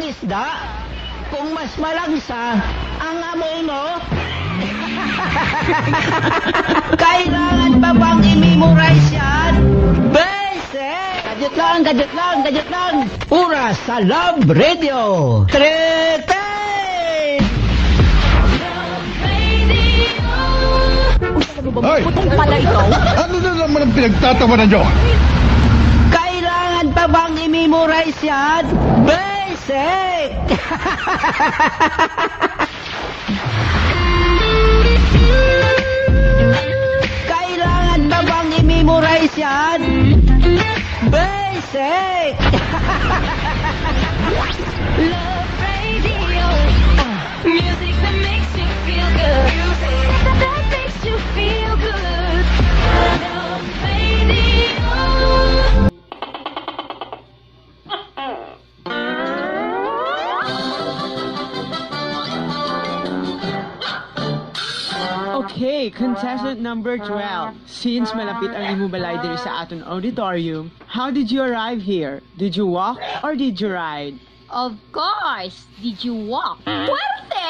isda? Kung mas malangsa ang amoy mo? Kailangan pa bang i-memorize yan? Basic! Gadget lang. Pura sa Love Radio. Trete! Hoy! Putong pala ito. Ano na naman ang pinagtatawanan nyo? Kailangan pa bang i-memorize yan? Basic! Kailangan pa bang i-memorize yan? Basic! Love Radio. Music that makes you feel good. Music that makes you feel good. Love Radio. Okay, contestant number 12. Since malapit ang imubalay diri sa aton auditorium, how did you arrive here? Did you walk or did you ride? Of course. Did you walk? Puerte!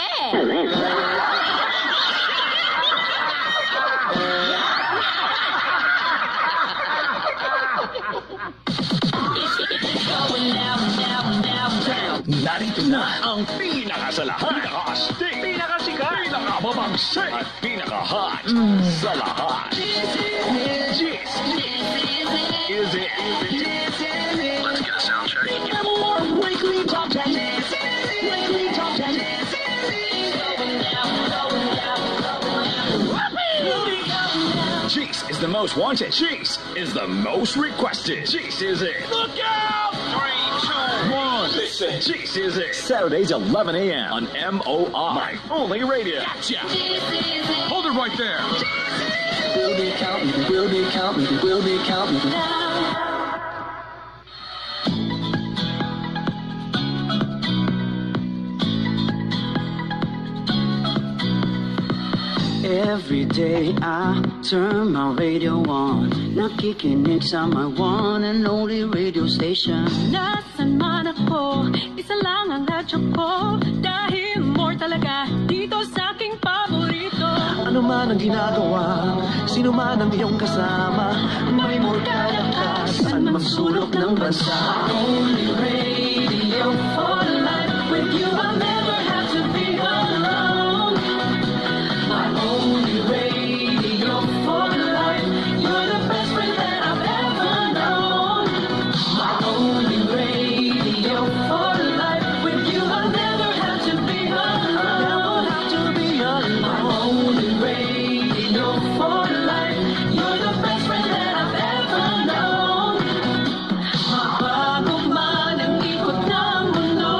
Narito na ang pinakasalahan, pinakastig, pinakasikat, pinakababangsit, at pinaka-hot sa lahat. This is it. Let's get a sound check. More weekly top 10. Weekly top 10. Cheese is the most wanted. Cheese is the most requested. Cheese is it. Look out! 3, 2, 1. Listen. Cheese is it. Saturdays 11 a.m. on MOR. My only radio. Gotcha. Hold it right there. Will be counting. Will be counting. Will be counting. Every day I turn my radio on. Nakikinig sa my one and only radio station. Nasaan man ako, isa lang ang radyo ko. Dahil more talaga dito sa aking paborito. Ano man ang ginagawa, sino man ang iyong kasama, may more kaya ka saan mang sulok ng bansa. Only radio for life. With you I'll never have to be alone. My only radio for life. You're the best friend that I've ever known. My only radio for life. With you I'll never have to be alone. My only radio for life. You're the best friend that I've ever known. Mabago man ang ikot ng mundo,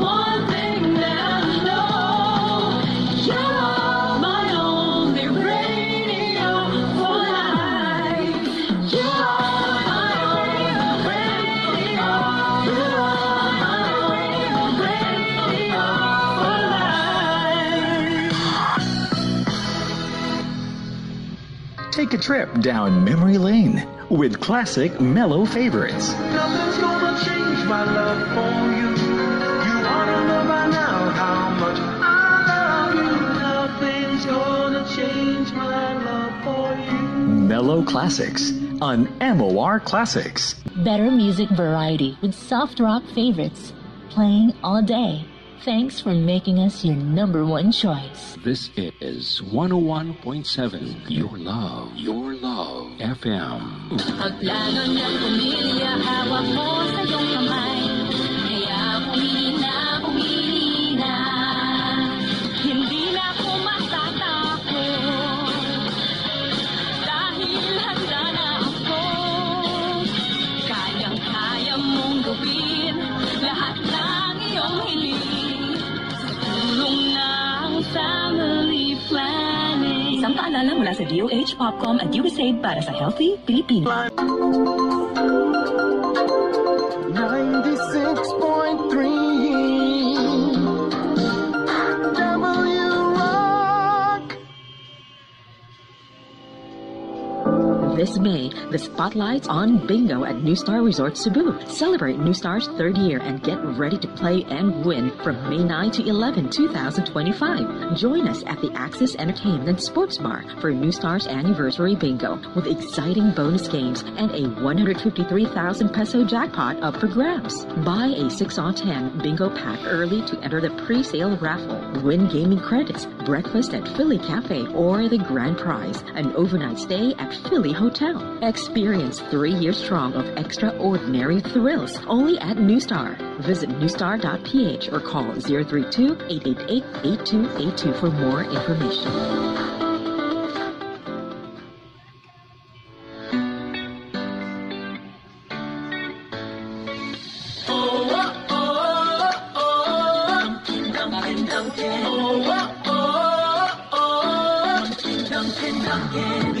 one thing that I know, you're my only radio for life. You're my only radio. You're my only radio for life. Take a trip down memory lane with classic mellow favorites. Nothing's gonna change my love for you. You ought to know by now how much I love you. Nothing's gonna change my love for you. Mellow Classics on MOR Classics. Better music variety with soft rock favorites. Playing all day. Thanks for making us your number one choice. This is 101.7 Your Love FM. Ang plano ng pamilya, hawak mo sa iyong kamay. Kaya pumili na. Hindi na ako matatakot. Dahil handa na ako. Kayang-kaya mong gawin lahat ng iyong hiling. Sa tulong ng family planning. Isang paalala mula sa DOH, Popcom at USAID para sa Healthy Pilipinas. 96.3 W Rock. This May, the spotlight's on Bingo at New Star Resort Cebu. Celebrate New Star's 3rd year and get ready to play and win from May 9 to 11, 2025. Join us at the Axis Entertainment and Sports Bar for New Star's Anniversary Bingo with exciting bonus games and a 153,000 peso jackpot up for grabs. Buy a 6-on-10 bingo pack early to enter the pre-sale raffle. Win gaming credits, breakfast at Philly Cafe, or the grand prize, an overnight stay at Philly Hotel. Experience 3 years strong of extraordinary thrills only at New Star. Visit newstar.ph or call 032-888-8282 for more information.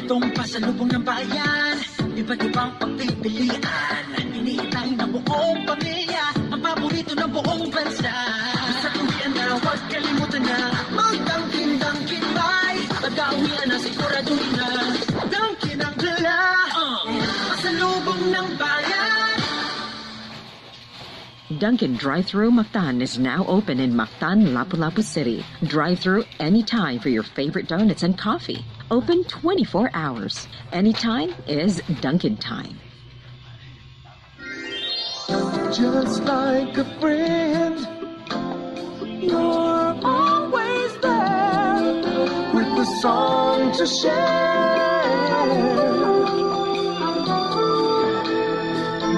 Itong pasalubong ng bayan, iba't ibang pagpipilian. Iniitay ng buong pamilya, ang paborito ng buong bansa. Sa tuwian na huwag kalimutan na mag-Dunkin' Buy. Pag-awian na siguraduhin na Dunkin' ang dala. Pasalubong ng bayan. Dunkin' Drive-Thru Mactan is now open in Mactan, Lapu-Lapu City. Drive-thru anytime for your favorite donuts and coffee. Open 24 hours. Anytime is Dunkin' time. Just like a friend, you're always there with a song to share.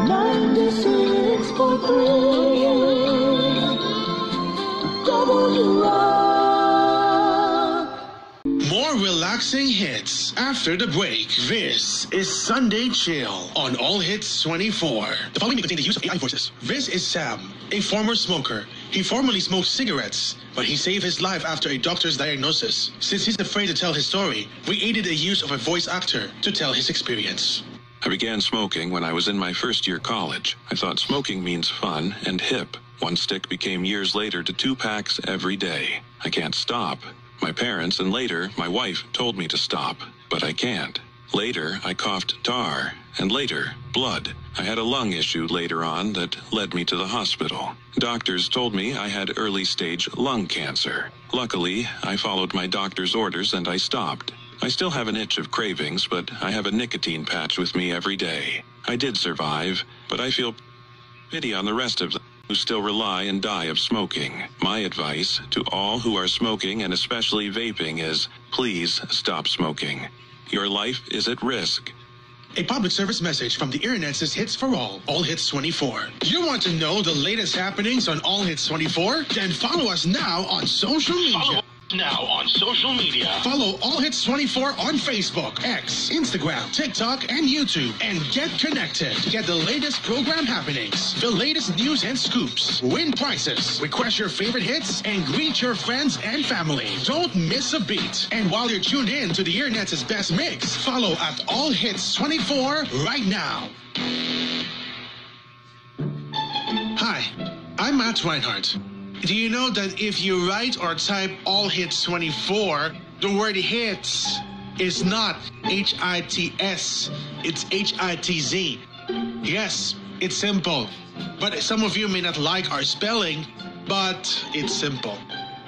96.3 WR. More relaxing hits after the break. This is Sunday Chill on All Hits 24. The following may contain the use of AI voices. This is Sam, a former smoker. He formerly smoked cigarettes, but he saved his life after a doctor's diagnosis. Since he's afraid to tell his story, we aided the use of a voice actor to tell his experience. I began smoking when I was in my first year college. I thought smoking means fun and hip. 1 stick became years later to 2 packs every day. I can't stop. My parents and later my wife told me to stop, but I can't. Later I coughed tar, and later blood. I had a lung issue later on that led me to the hospital. Doctors told me I had early stage lung cancer. Luckily, I followed my doctor's orders and I stopped. I still have an itch of cravings, but I have a nicotine patch with me every day. I did survive, but I feel pity on the rest of them who still rely and die of smoking. My advice to all who are smoking and especially vaping is, please stop smoking. Your life is at risk. A public service message from the Internet's Hits for All Hits 24. You want to know the latest happenings on All Hits 24? Then follow us now on social media. Follow All Hits 24 on Facebook, X, Instagram, TikTok, and YouTube. And get connected. Get the latest program happenings, the latest news and scoops, win prizes, request your favorite hits, and greet your friends and family. Don't miss a beat. And while you're tuned in to the Internet's best mix, follow at All Hits 24 right now. Hi, I'm Matt Reinhardt. Do you know that if you write or type All Hits 24, the word hits is not H-I-T-S, it's H-I-T-Z. Yes, it's simple. But some of you may not like our spelling, but it's simple.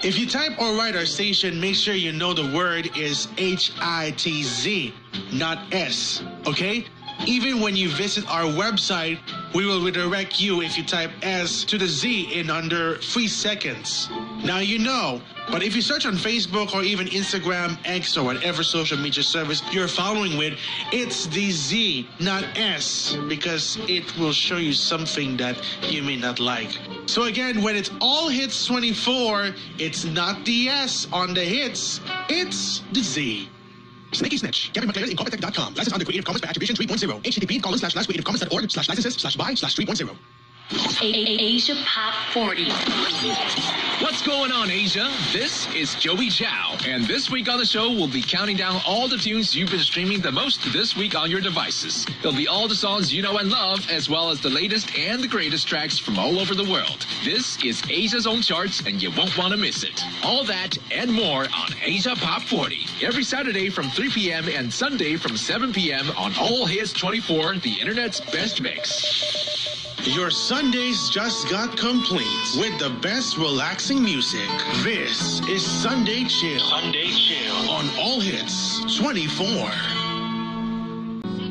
If you type or write our station, make sure you know the word is H-I-T-Z, not S, okay? Even when you visit our website, we will redirect you if you type S to the Z in under 3 seconds. Now you know, but if you search on Facebook or even Instagram, X, or whatever social media service you're following with, it's the Z, not S, because it will show you something that you may not like. So again, when it's All Hits 24, it's not the S on the hits, it's the Z. Sneaky Snitch. Kevin McLaren, Incompetech.com. License under Creative Commons by Attribution 3.0. http://creativecommons.org/licenses/by/3.0. Asia Pop 40. What's going on, Asia? This is Joey Chow, and this week on the show, we'll be counting down all the tunes you've been streaming the most this week on your devices. It'll be all the songs you know and love, as well as the latest and the greatest tracks from all over the world. This is Asia's own charts, and you won't want to miss it. All that and more on Asia Pop 40. Every Saturday from 3 p.m. and Sunday from 7 p.m. on All Hits 24, the Internet's best mix. Your Sundays just got complete with the best relaxing music. This is Sunday Chill. Sunday Chill on All Hits 24.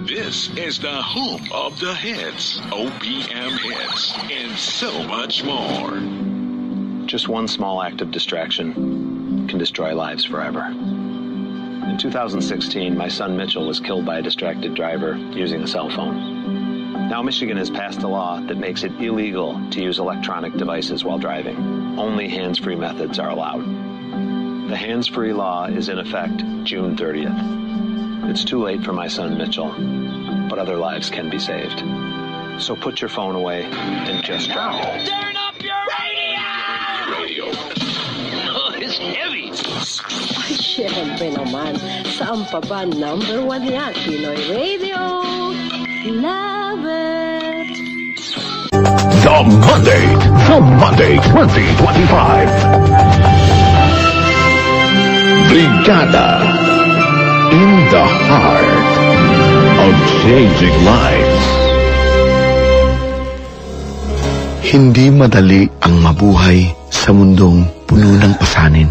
This is the home of the hits, OPM hits, and so much more. Just one small act of distraction can destroy lives forever. In 2016, my son Mitchell was killed by a distracted driver using a cell phone. Now Michigan has passed a law that makes it illegal to use electronic devices while driving. Only hands-free methods are allowed. The hands-free law is in effect June 30th. It's too late for my son Mitchell, but other lives can be saved. So put your phone away and just drive. Turn up your radio! Oh, it's heavy. Ay, syempre naman. Saan pa ba number 1 yan? Pinoy Radio. Love it. The Monday 2025. Brigada in the heart of changing lives. Hindi madali ang mabuhay sa mundong puno ng pasanin.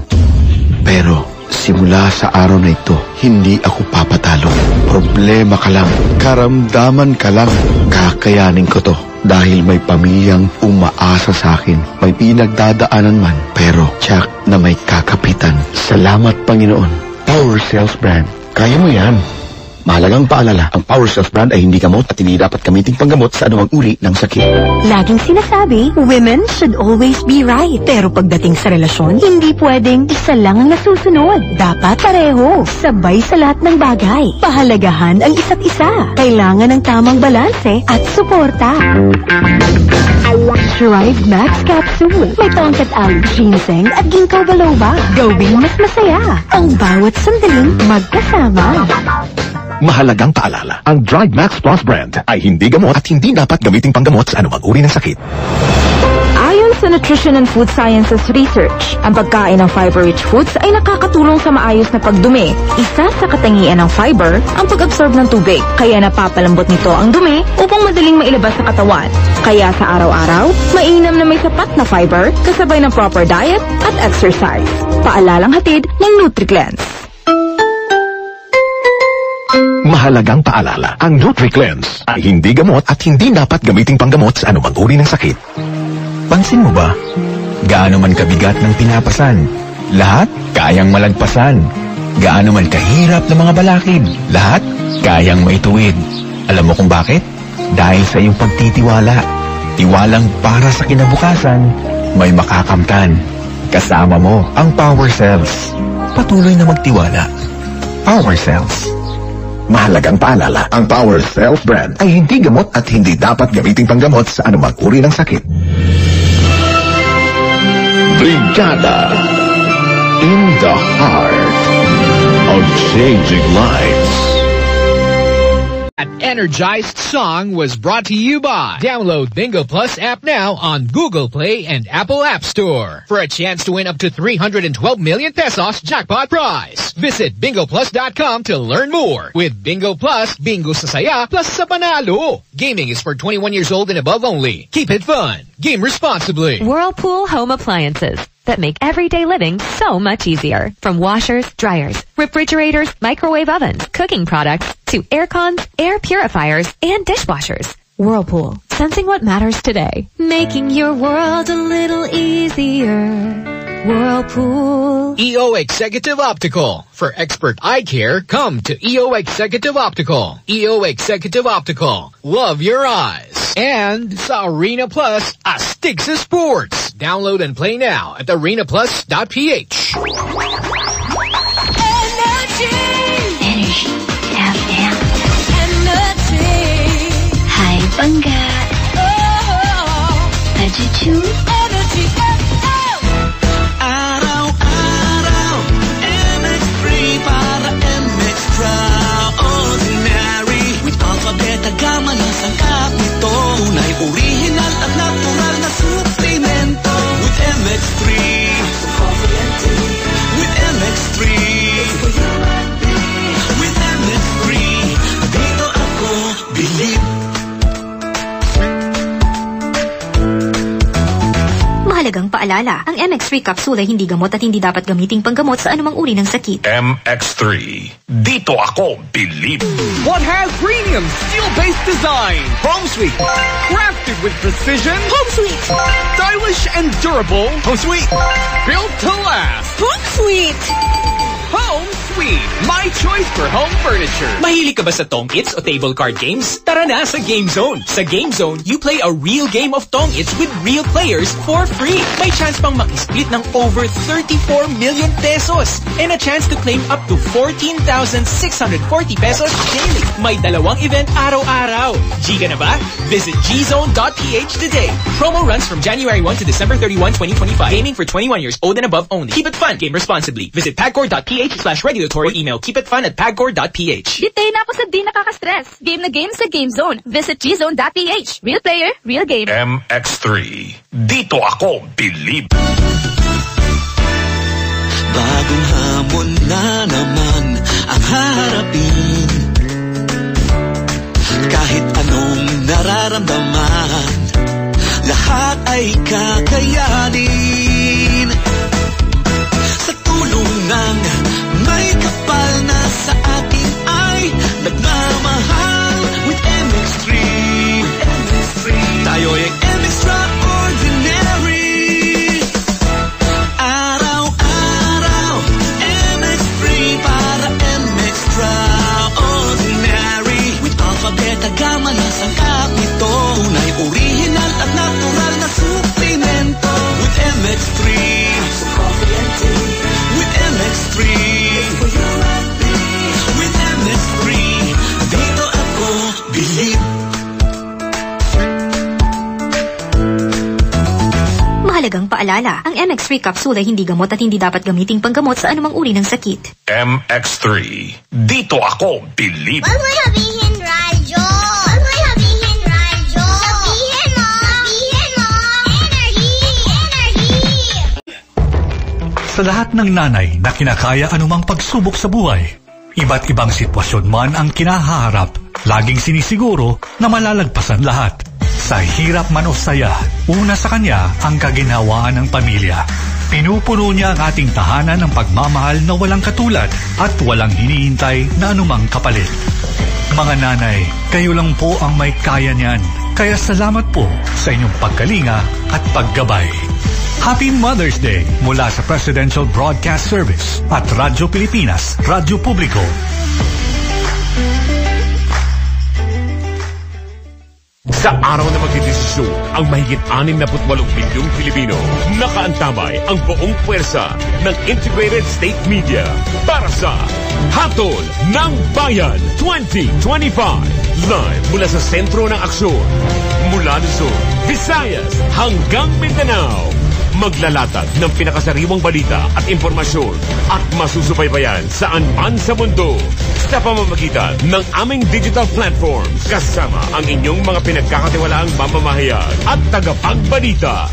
Pero simula sa araw na ito, hindi ako papatalo. Problema ka lang, karamdaman ka lang. Kakayanin ko to dahil may pamilyang umaasa sa akin. May pinagdadaanan man, pero tiyak na may kakapitan. Salamat, Panginoon. Power Cells Brand. Kaya mo yan. Mahalagang paalala, ang Power Cells Brand ay hindi gamot at hindi dapat gamitin panggamot sa anumang uri ng sakit. Laging sinasabi, women should always be right. Pero pagdating sa relasyon, hindi pwedeng isa lang ang nasusunod. Dapat pareho, sabay sa lahat ng bagay. Pahalagahan ang isa't isa. Kailangan ng tamang balanse at suporta. Drive Max Capsule. May tongkat aloe, ginseng at ginkgo biloba. Gawing mas masaya ang bawat sandaling magkasama. Mahalagang paalala, ang Drive Max Plus brand ay hindi gamot at hindi dapat gamiting panggamot sa anumang uri ng sakit. Ayon sa Nutrition and Food Sciences Research, ang pagkain ng fiber-rich foods ay nakakatulong sa maayos na pagdumi. Isa sa katangian ng fiber, ang pag-absorb ng tubig, kaya napapalambot nito ang dumi upang madaling mailabas sa katawan. Kaya sa araw-araw, mainam na may sapat na fiber kasabay ng proper diet at exercise. Paalalang hatid ng NutriCleanse. Mahalagang paalala, ang NutriCleanse ay hindi gamot at hindi dapat gamiting panggamot sa anumang uri ng sakit. Pansin mo ba? Gaano man kabigat ng pinapasan, lahat kayang malagpasan. Gaano man kahirap ng mga balakid, lahat kayang maituwid. Alam mo kung bakit? Dahil sa iyong pagtitiwala. Tiwalang para sa kinabukasan, may makakamtan. Kasama mo ang Power Cells. Patuloy na magtiwala. Power Cells. Mahalagang paalala, ang Power Cells brand ay hindi gamot at hindi dapat gamiting panggamot sa anumang uri ng sakit. Brigada in the heart of changing lives. That energized song was brought to you by download Bingo Plus app now on Google Play and Apple App Store for a chance to win up to 312 million pesos jackpot prize. Visit bingoplus.com to learn more. With Bingo Plus, bingo sa saya plus sa panalo. Gaming is for 21 years old and above only. Keep it fun. Game responsibly. Whirlpool Home Appliances that make everyday living so much easier. From washers, dryers, refrigerators, microwave ovens, cooking products, to air cons, air purifiers, and dishwashers. Whirlpool, sensing what matters today. Making your world a little easier. Whirlpool. EO Executive Optical. For expert eye care, come to EO Executive Optical. EO Executive Optical. Love your eyes. And sa Arena Plus, astig sa sports. Download and play now at arenaplus.ph. Energy FM. Energy. Hi, Bangga. Energy Chew. Energy Araw-araw MX3 para MX-Traordinary. With alpha, beta, gamma na sangkap nito. Tunay, original at natural na suplemento. With MX3, with MX3, with MX3, dito ako bilib. Mahalagang paalala, ang MX3 capsule ay hindi gamot at hindi dapat gamiting panggamot sa anumang uri ng sakit. MX3. Dito ako believe. What has premium steel-based design? Home Sweet. Crafted with precision. Home Sweet. Stylish and durable. Home Sweet. Built to last. Home Sweet. Home Sweet. My choice for home furniture. Mahilig ka ba sa Tong Its o table card games? Tara na sa Game Zone. Sa Game Zone, you play a real game of Tong Its with real players for free. May chance pang makisplit ng over 34 million pesos and a chance to claim up to 14,640 pesos daily. May dalawang event araw-araw. G ka na ba? Visit gzone.ph today. Promo runs from January 1 to December 31, 2025. Gaming for 21 years old and above only. Keep it fun. Game responsibly. Visit pagcor.ph/regulatory. Email keepitfun@pagcor.ph. Ditay na ako sa di nakaka-stress. Game na game sa Game Zone. Visit gzone.ph. Real player, real game. MX3. Dito ako believe. Bagong hamon na naman ang haharapin. Kahit anong nararamdaman, lahat ay kakayanin. Sa tulong ng may kapal na sa atin ay nagmamahal with MX3. Tayo ay MX-Traordinary. Araw-araw MX3 para MX-Traordinary. With alpha, beta, gamma na sangkap nito. Tunay, original at natural na suplemento. With MX3, with MX3, with MX3, dito ako believe. Mahalagang paalala, ang MX3 capsule ay hindi gamot at hindi dapat gamiting panggamot sa anumang uri ng sakit. MX3. Dito ako believe. Wag mo sabihin radyo. Wag mo sabihin radyo. Sabihin mo. Sabihin mo. Energy. Sa lahat ng nanay na kinakaya anumang pagsubok sa buhay, iba't ibang sitwasyon man ang kinahaharap, laging sinisiguro na malalagpasan lahat. Sa hirap man o saya, una sa kanya ang kaginhawaan ng pamilya. Pinupuno niya ang ating tahanan ng pagmamahal na walang katulad at walang hinihintay na anumang kapalit. Mga nanay, kayo lang po ang may kaya niyan. Kaya salamat po sa inyong pagkalinga at paggabay. Happy Mother's Day mula sa Presidential Broadcast Service at Radyo Pilipinas, Radyo Publiko. Sa araw na magdidesisyon, ang mahigit 68 bilyong Pilipino, nakaantabay ang buong puwersa ng Integrated State Media para sa Hatol ng Bayan 2025. Live mula sa sentro ng aksyon, mula Luzon, Visayas hanggang Mindanao. Maglalatag ng pinakasariwang balita at impormasyon at masusubaybayan saan man sa mundo sa pamamagitan ng aming digital platforms kasama ang inyong mga pinagkakatiwalaang mamamahayag at tagapagbalita.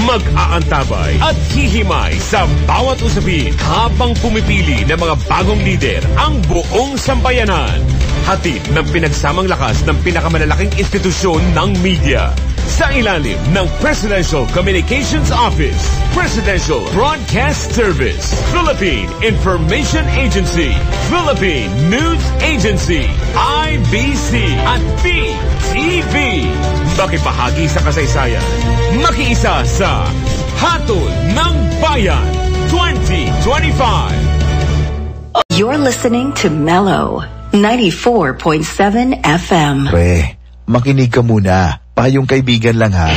Mag-aantabay at hihimay sa bawat usapin habang pumipili ng mga bagong lider ang buong sambayanan. Hatid ng pinagsamang lakas ng pinakamalalaking institusyon ng media. Sa ilalim ng Presidential Communications Office, Presidential Broadcast Service, Philippine Information Agency, Philippine News Agency, IBC at PTV. Makibahagi sa kasaysayan. Makiisa sa Hatol ng Bayan 2025. You're listening to Mellow 94.7 FM. Pre, makinig ka muna. Payong kaibigan lang ha.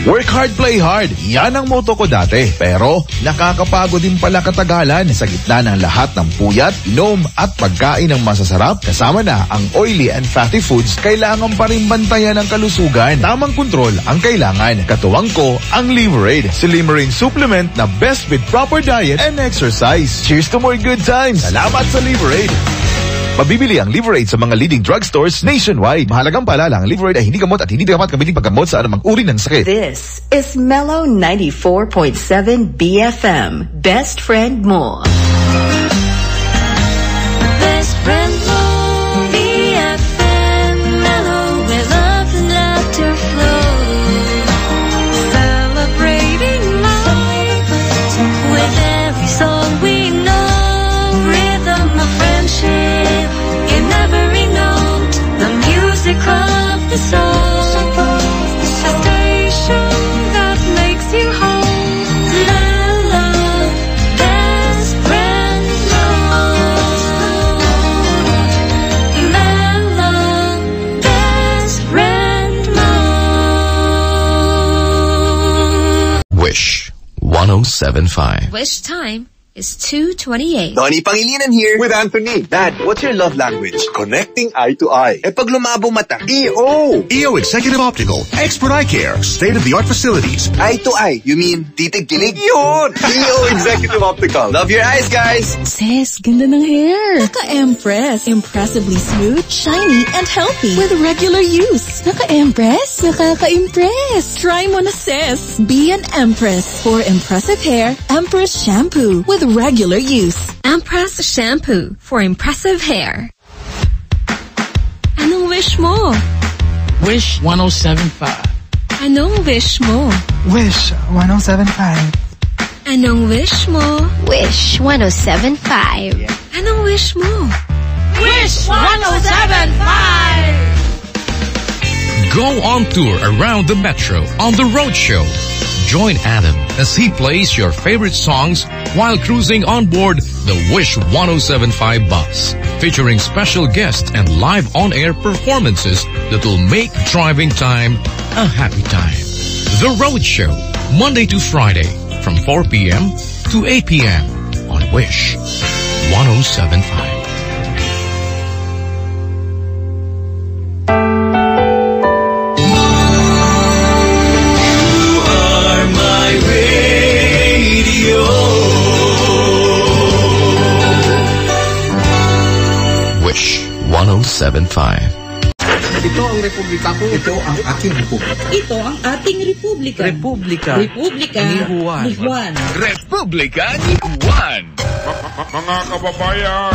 Work hard, play hard. Yan ang motto ko dati. Pero nakakapagod din pala katagalan sa gitna ng lahat ng puyat, inom at pagkain ng masasarap. Kasama na ang oily and fatty foods, kailangan pa rin bantayan ang kalusugan. Tamang kontrol ang kailangan. Katuwang ko ang Liverade. Si Limerine supplement na best with proper diet and exercise. Cheers to more good times. Salamat sa Liverade. Mabibili ang Liverade sa mga leading drugstores nationwide. Mahalagang paalala, ang Liverade ay hindi gamot at hindi dapat gamitin paggamot sa anumang uri ng sakit. This is Mellow 94.7 BFM. Best friend mo. Best friend mo, BFM, mellow where love and laughter flow. Celebrating life with every song we know. Rhythm of friendship in every note. The music of the soul. The station that makes you whole. Mellow, best friend mode. Mellow, best friend mode. Wish 107.5. Wish time is 2:28. Donnie Pangilinan here with Anthony. Dad, what's your love language? Connecting eye to eye. Eh pag lumabo mata, EO! EO Executive Optical. Expert eye care. State-of-the-art facilities. Eye to eye, you mean titig-kilig? Yun! EO Executive Optical. Love your eyes, guys! Sis, ganda ng hair. Naka-Empress. Impressively smooth, shiny, and healthy. With regular use. Naka-Empress? Nakaka-impress. Try mo na, sis. Be an Empress. For impressive hair, Empress Shampoo. With regular use. Empress Shampoo for impressive hair. Anong wish mo? Wish 107.5. Anong wish mo? Wish 107.5. Anong wish mo? Wish 107.5. Anong wish mo? Wish 107.5. Go on tour around the metro on the road show. Join Adam as he plays your favorite songs while cruising on board the Wish 107.5 bus, featuring special guests and live on-air performances that will make driving time a happy time. The Road Show, Monday to Friday from 4 p.m. to 8 p.m. on Wish 107.5. Wish 107.5. Ito ang republika ko. Ito ang aking republika. Ito ang ating republika. Republika. Republika ni Juan. Ni Juan. Republika ni Juan. Mga kababayan.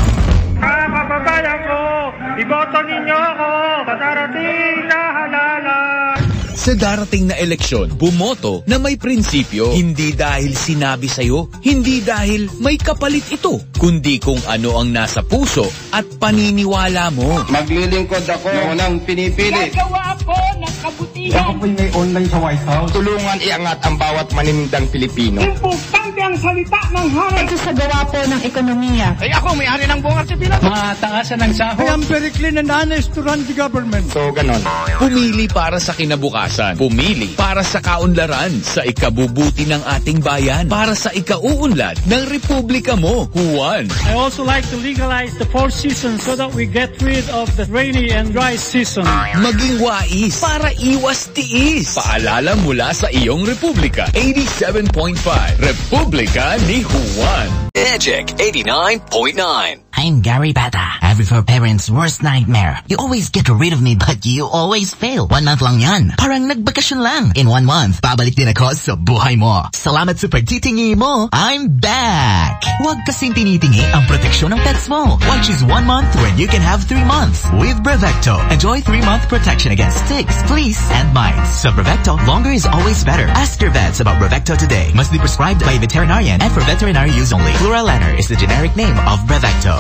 Mga kababayan ko, iboto ninyo ako sa darating na halalan. Sa darating na eleksyon, bumoto na may prinsipyo. Hindi dahil sinabi sa'yo, hindi dahil may kapalit ito, kundi kung ano ang nasa puso at paniniwala mo. Maglilingkod ako ng pinipili. Gagawa ako ng kabutihan. Ako po'y may online sa White House. Tulungan iangat ang bawat maninindang Pilipino. Importante ang salita ng hangin. Ito sa gawa po ng ekonomiya. Ay ako, may-ari ng buong arsipilan. Mataasan ng sahod. I am very clean and honest to run the government. So, ganon. Pumili para sa kinabukasan. Pumili para sa kaunlaran, sa ikabubuti ng ating bayan, para sa ikauunlad ng republika mo, Juan. I also like to legalize the 4 seasons so that we get rid of the rainy and dry season. Maging wais para iwas tiis. Paalala mula sa iyong republika. 87.5 Republika ni Juan. Magic 89.9. I'm Gary Bata. Every for parents' worst nightmare. You always get rid of me, but you always fail. 1 month lang yan. Parang nagbakasyon lang. In 1 month, babalik din ako sa buhay mo. Salamat sa pagtitingi mo. I'm back. Huwag kasing tinitingi ang proteksyon ng pets mo. Why choose 1 month when you can have 3 months? With Brevecto, enjoy 3-month protection against ticks, fleas, and mites. So Brevecto, longer is always better. Ask your vets about Brevecto today. Must be prescribed by a veterinarian and for veterinary use only. Fluralaner is the generic name of Brevecto.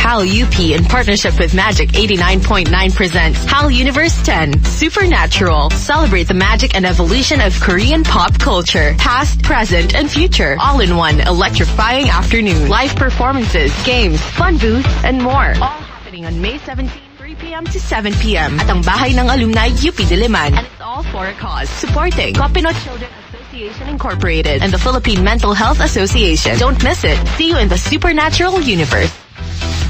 HAL UP in partnership with Magic 89.9 presents HAL Universe 10 Supernatural. Celebrate the magic and evolution of Korean pop culture. Past, present, and future. All in one electrifying afternoon. Live performances, games, fun booths, and more. All happening on May 17, 3 p.m. to 7 p.m. at ang bahay ng alumni UP Diliman. And it's all all for a cause. Supporting Copinot Children Association Incorporated and the Philippine Mental Health Association. Don't miss it. See you in the supernatural universe.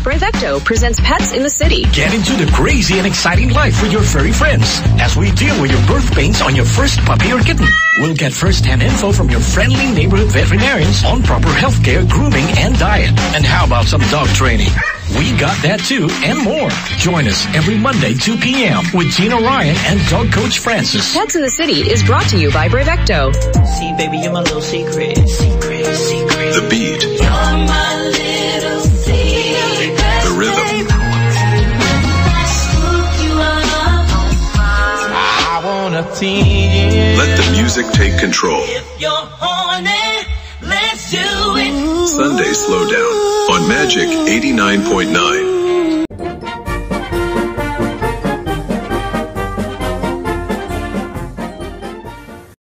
Brevecto presents Pets in the City. Get into the crazy and exciting life with your furry friends as we deal with your birth pains on your first puppy or kitten. We'll get first-hand info from your friendly neighborhood veterinarians on proper healthcare, grooming, and diet. And how about some dog training? We got that too, and more. Join us every Monday, 2 p.m. with Gina Ryan and dog coach Francis. Pets in the City is brought to you by Brevecto. See, baby, you're my little secret. The beat. You're my little secret. The rhythm. I wanna tease. Let the music take control. If you're horny, let's do it. Sunday Slowdown on Magic 89.9.